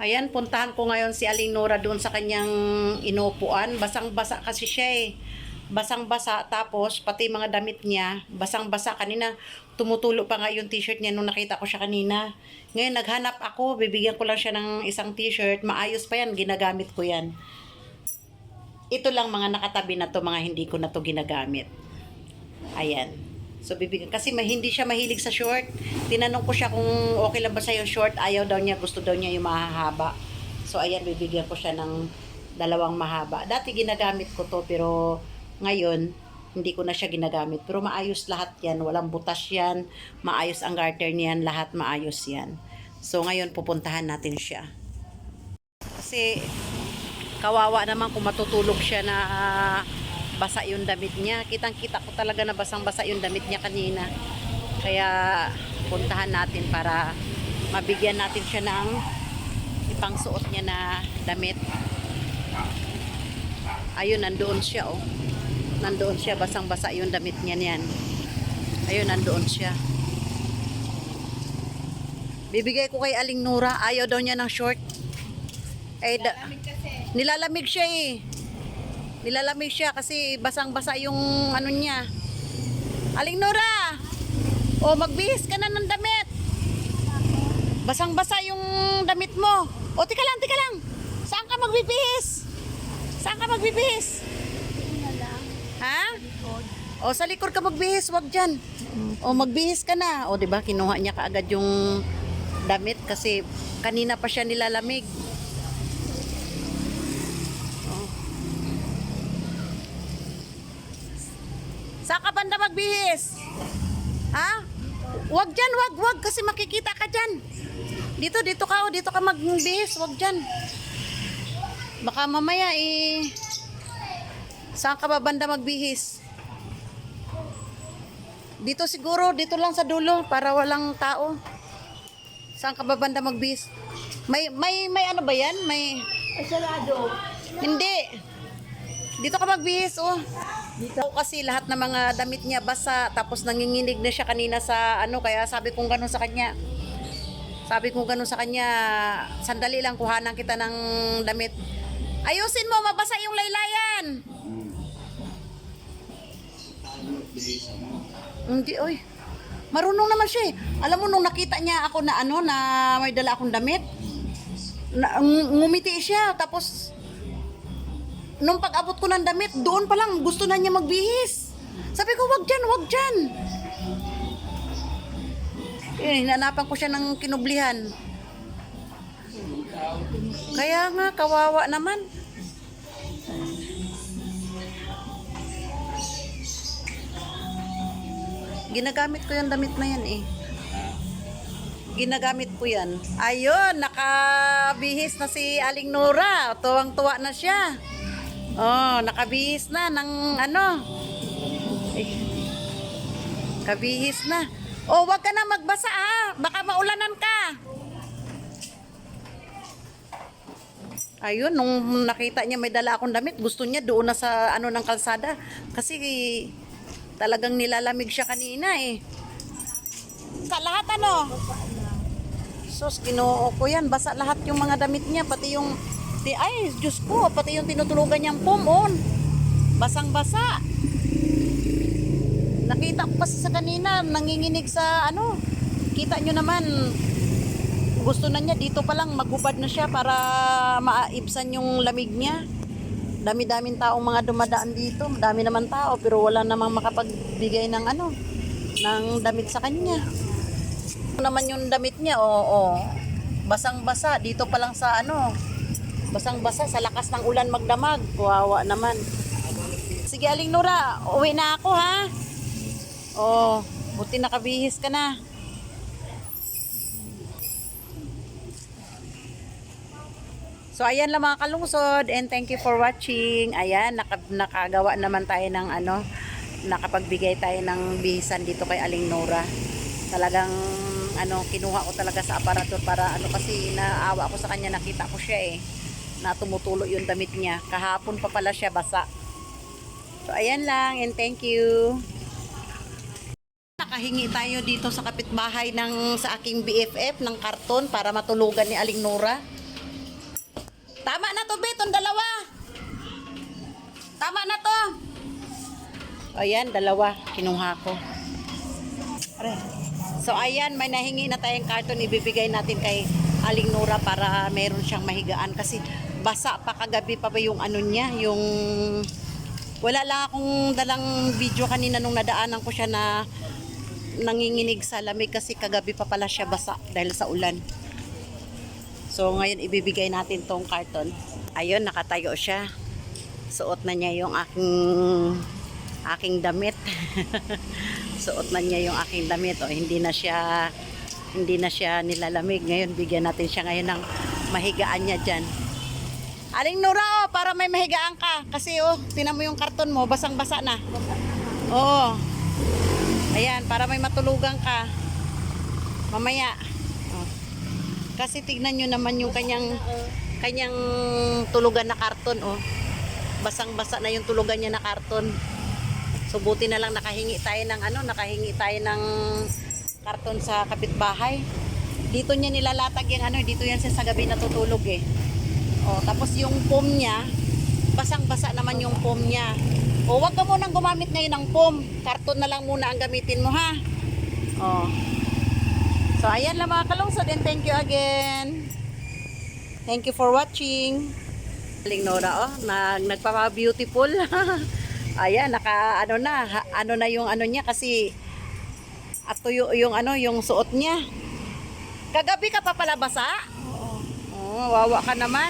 Ayan, puntahan ko ngayon si Aling Nora doon sa kanyang inupuan. Basang-basa kasi siya eh. Basang-basa, tapos pati mga damit niya, basang-basa. Kanina, tumutulo pa nga yung t-shirt niya nung nakita ko siya kanina. Ngayon, naghanap ako, bibigyan ko lang siya ng isang t-shirt. Maayos pa yan, ginagamit ko yan. Ito lang mga nakatabi na to, mga hindi ko na to ginagamit. Ayan. So, bibigyan. Kasi hindi siya mahilig sa short. Tinanong ko siya kung okay lang ba sa'yo short. Ayaw daw niya. Gusto daw niya yung mahahaba. So, ayan. Bibigyan ko siya ng dalawang mahaba. Dati ginagamit ko to. Pero ngayon, hindi ko na siya ginagamit. Pero maayos lahat yan. Walang butas yan. Maayos ang garter niyan. Lahat maayos yan. So, ngayon pupuntahan natin siya. Kasi kawawa naman kung matutulog siya na basa yung damit niya. Kitang-kita ko talaga na basang-basa yung damit niya kanina. Kaya puntahan natin para mabigyan natin siya ng ipangsuot niya na damit. Ayun, nandoon siya oh. Nandoon siya, basang-basa yung damit niya niyan. Ayun, nandoon siya. Bibigay ko kay Aling Nora. Ayaw daw niya ng short. Eh, nilalamig siya eh. Nilalamig siya kasi basang-basa yung ano niya. Aling Nora! O, magbihis ka na ng damit. Basang-basa yung damit mo. O, tika lang, tika lang. Saan ka magbibihis? Saan ka magbibihis? Ha? O, sa likod ka magbihis, wag dyan. O, magbihis ka na. O, diba, kinuha niya kaagad yung damit kasi kanina pa siya nilalamig. Saan ka banda magbihis? Ha? Wag dyan, wag kasi makikita ka dyan. Dito ka, dito ka magbihis, wag dyan. Baka mamaya eh, saan ka ba banda magbihis? Dito siguro, dito lang sa dulo para walang tao. Saan ka ba banda magbihis? May ano ba yan? May Sarado. hindi. Dito ka magbihis, oh. Dito kasi lahat ng mga damit niya basa, tapos nanginginig na siya kanina sa ano, kaya sabi kong gano'n sa kanya. Sabi kong gano'n sa kanya, sandali lang, kuhanan kita ng damit. Ayusin mo, mabasa yung laylayan. Hindi, oy. Marunong naman siya eh. Alam mo, nung nakita niya ako na ano, na may dala akong damit, ngumiti siya, tapos nung pag-abot ko ng damit, doon pa lang gusto na niya magbihis. Sabi ko, wag dyan, wag dyan. Eh, hinanapan ko siya ng kinublihan. Kaya nga, kawawa naman. Ginagamit ko yung damit na yan eh. Ginagamit ko yan. Ayun, nakabihis na si Aling Nora. Tuwang-tuwa na siya. Oh, nakabihis na ng ano. Ay, kabihis na. Oh, wag ka na magbasa ah. Baka maulanan ka. Ayun, nung nakita niya may dala akong damit, gusto niya doon na sa ano ng kalsada. Kasi talagang nilalamig siya kanina eh. Sa lahat ano? Sus, ginoo ko yan. Basa lahat yung mga damit niya. Pati yung ay, Diyos ko, pati yung tinutulugan niyang pumon. Basang-basa. Nakita ko kasi sa kanina, nanginginig sa ano. Kita nyo naman, gusto na niya, dito pa lang maghubad na siya para maibsan yung lamig niya. Dami-daming taong mga dumadaan dito. Dami naman tao, pero wala namang makapagbigay ng ano, ng damit sa kanya. Naman yung damit niya, oo. Basang-basa, dito pa lang sa ano, basang-basa sa lakas ng ulan magdamag. Kawawa naman. Sige Aling Nora, uwi na ako ha. Oh, buti nakabihis ka na. So ayan lang mga kalungsod, and thank you for watching. Ayan, nakagawa naman tayo ng ano, nakapagbigay tayo ng bihisan dito kay Aling Nora. Talagang ano, kinuha ko talaga sa aparator para ano, kasi naawa ko sa kanya, nakita ko siya eh, na tumutulo yung damit niya. Kahapon pa pala siya basa. So ayan lang, and thank you. Nakahingi tayo dito sa kapitbahay ng sa aking BFF ng karton para matulugan ni Aling Nora. Tama na to, Betong, dalawa. Tama na to. Ayan, dalawa. Kinuha ko. Are. So, ayan, may nahingi na tayong karton. Ibibigay natin kay Aling Nora para meron siyang mahigaan. Kasi basa pa kagabi pa ba yung ano niya, yung... Wala lang akong dalang video kanina nung nadaanan ko siya na nanginginig sa lamig kasi kagabi pa pala siya basa dahil sa ulan. So ngayon ibibigay natin tong karton. Ayun, nakatayo siya. Suot na niya yung aking damit. Suot na niya yung aking damit. O, hindi na siya nilalamig. Ngayon bigyan natin siya ngayon ng mahigaan niya dyan. Aling Nora, oh, para may mahigaan ka. Kasi oh, tinan mo yung karton mo, basang-basa na. Oo. Ayan, para may matulugan ka. Mamaya. Oh. Kasi tignan nyo naman yung kanyang tulugan na karton, oh. Basang-basa na yung tulugan niya na karton. So buti na lang nakahingi tayo ng karton sa kapitbahay. Dito niya nilalatag yung dito yan siya sa gabi natutulog eh. Oh, tapos yung foam niya, basang-basa naman yung foam niya. O, wag ka munang gumamit ngayon ng foam. Karton na lang muna ang gamitin mo, ha? Oh. So, ayan lang mga kalungsod, and thank you again. Thank you for watching. Aling Nora, oh, nagpapa-beautiful. Ayan, ano na yung ano niya kasi at tuyo yung suot niya. Kagabi ka pa pala basa? Oo. Oh, wawa ka naman.